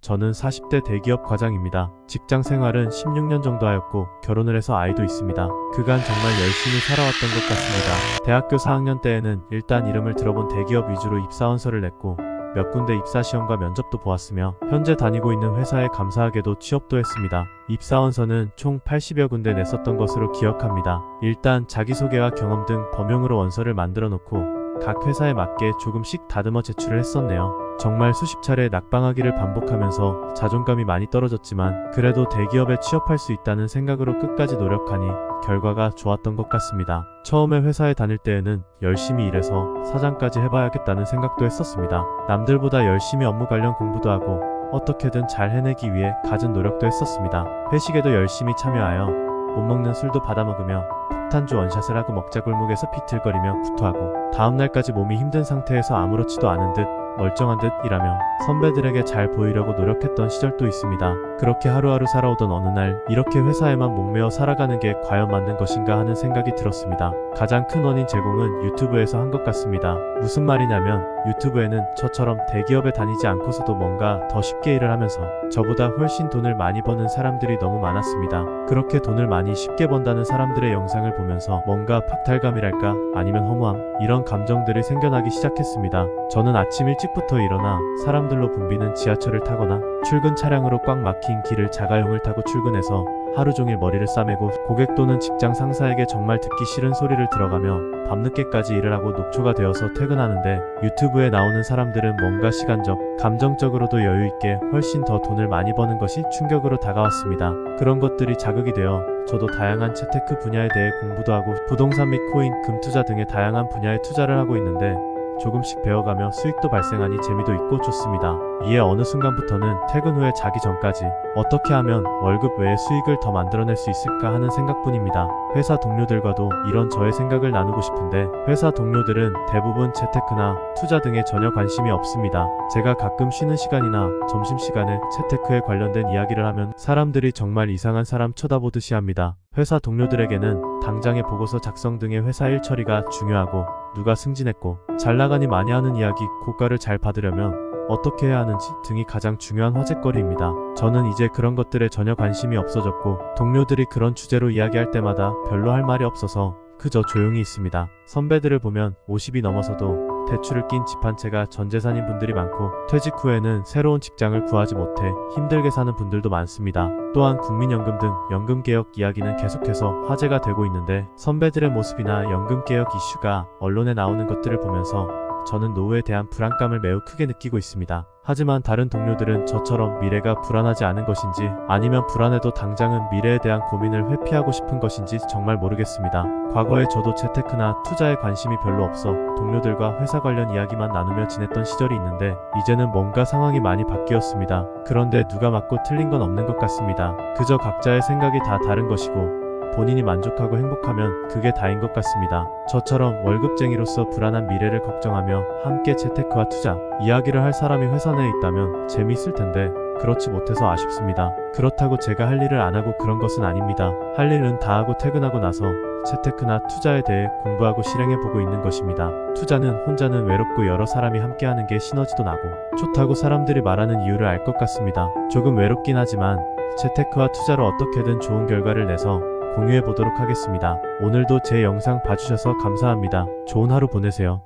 저는 40대 대기업 과장입니다. 직장 생활은 16년 정도 하였고 결혼을 해서 아이도 있습니다. 그간 정말 열심히 살아왔던 것 같습니다. 대학교 4학년 때에는 일단 이름을 들어본 대기업 위주로 입사원서를 냈고 몇 군데 입사시험과 면접도 보았으며 현재 다니고 있는 회사에 감사하게도 취업도 했습니다. 입사원서는 총 80여 군데 냈었던 것으로 기억합니다. 일단 자기소개와 경험 등 범용으로 원서를 만들어 놓고 각 회사에 맞게 조금씩 다듬어 제출을 했었네요. 정말 수십 차례 낙방하기를 반복하면서 자존감이 많이 떨어졌지만 그래도 대기업에 취업할 수 있다는 생각으로 끝까지 노력하니 결과가 좋았던 것 같습니다. 처음에 회사에 다닐 때에는 열심히 일해서 사장까지 해봐야겠다는 생각도 했었습니다. 남들보다 열심히 업무 관련 공부도 하고 어떻게든 잘 해내기 위해 갖은 노력도 했었습니다. 회식에도 열심히 참여하여 못 먹는 술도 받아먹으며 폭탄주 원샷을 하고 먹자 골목에서 비틀거리며 구토하고 다음날까지 몸이 힘든 상태에서 아무렇지도 않은 듯 멀쩡한 듯 일하며 선배들에게 잘 보이려고 노력했던 시절도 있습니다. 그렇게 하루하루 살아오던 어느 날 이렇게 회사에만 목매어 살아가는 게 과연 맞는 것인가 하는 생각이 들었습니다. 가장 큰 원인 제공은 유튜브에서 한 것 같습니다. 무슨 말이냐면 유튜브에는 저처럼 대기업에 다니지 않고서도 뭔가 더 쉽게 일을 하면서 저보다 훨씬 돈을 많이 버는 사람들이 너무 많았습니다. 그렇게 돈을 많이 쉽게 번다는 사람들의 영상을 보면서 뭔가 박탈감이랄까 아니면 허무함 이런 감정들이 생겨나기 시작했습니다. 저는 아침 일찍부터 일어나 사람들로 붐비는 지하철을 타거나 출근 차량으로 꽉 막힌 길을 자가용을 타고 출근해서 하루 종일 머리를 싸매고 고객 또는 직장 상사에게 정말 듣기 싫은 소리를 들어가며 밤늦게까지 일을 하고 녹초가 되어서 퇴근하는데 유튜브에 나오는 사람들은 뭔가 시간적, 감정적으로도 여유있게 훨씬 더 돈을 많이 버는 것이 충격으로 다가왔습니다. 그런 것들이 자극이 되어 저도 다양한 재테크 분야에 대해 공부도 하고 부동산 및 코인, 금투자 등의 다양한 분야에 투자를 하고 있는데 조금씩 배워가며 수익도 발생하니 재미도 있고 좋습니다. 이에 어느 순간부터는 퇴근 후에 자기 전까지 어떻게 하면 월급 외에 수익을 더 만들어낼 수 있을까 하는 생각뿐입니다. 회사 동료들과도 이런 저의 생각을 나누고 싶은데 회사 동료들은 대부분 재테크나 투자 등에 전혀 관심이 없습니다. 제가 가끔 쉬는 시간이나 점심시간에 재테크에 관련된 이야기를 하면 사람들이 정말 이상한 사람 쳐다보듯이 합니다. 회사 동료들에게는 당장의 보고서 작성 등의 회사 일 처리가 중요하고 누가 승진했고 잘 나가니 많이 하는 이야기, 고가를 잘 받으려면 어떻게 해야 하는지 등이 가장 중요한 화제거리입니다. 저는 이제 그런 것들에 전혀 관심이 없어졌고 동료들이 그런 주제로 이야기할 때마다 별로 할 말이 없어서 그저 조용히 있습니다. 선배들을 보면 50이 넘어서도 대출을 낀 집 한 채가 전재산인 분들이 많고 퇴직 후에는 새로운 직장을 구하지 못해 힘들게 사는 분들도 많습니다. 또한 국민연금 등 연금개혁 이야기는 계속해서 화제가 되고 있는데 선배들의 모습이나 연금개혁 이슈가 언론에 나오는 것들을 보면서 저는 노후에 대한 불안감을 매우 크게 느끼고 있습니다. 하지만 다른 동료들은 저처럼 미래가 불안하지 않은 것인지 아니면 불안해도 당장은 미래에 대한 고민을 회피하고 싶은 것인지 정말 모르겠습니다. 과거에 저도 재테크나 투자에 관심이 별로 없어 동료들과 회사 관련 이야기만 나누며 지냈던 시절이 있는데 이제는 뭔가 상황이 많이 바뀌었습니다. 그런데 누가 맞고 틀린 건 없는 것 같습니다. 그저 각자의 생각이 다 다른 것이고 본인이 만족하고 행복하면 그게 다인 것 같습니다. 저처럼 월급쟁이로서 불안한 미래를 걱정하며 함께 재테크와 투자 이야기를 할 사람이 회사 내에 있다면 재미있을 텐데 그렇지 못해서 아쉽습니다. 그렇다고 제가 할 일을 안 하고 그런 것은 아닙니다. 할 일은 다 하고 퇴근하고 나서 재테크나 투자에 대해 공부하고 실행해보고 있는 것입니다. 투자는 혼자는 외롭고 여러 사람이 함께하는 게 시너지도 나고 좋다고 사람들이 말하는 이유를 알 것 같습니다. 조금 외롭긴 하지만 재테크와 투자로 어떻게든 좋은 결과를 내서 공유해보도록 하겠습니다. 오늘도 제 영상 봐주셔서 감사합니다. 좋은 하루 보내세요.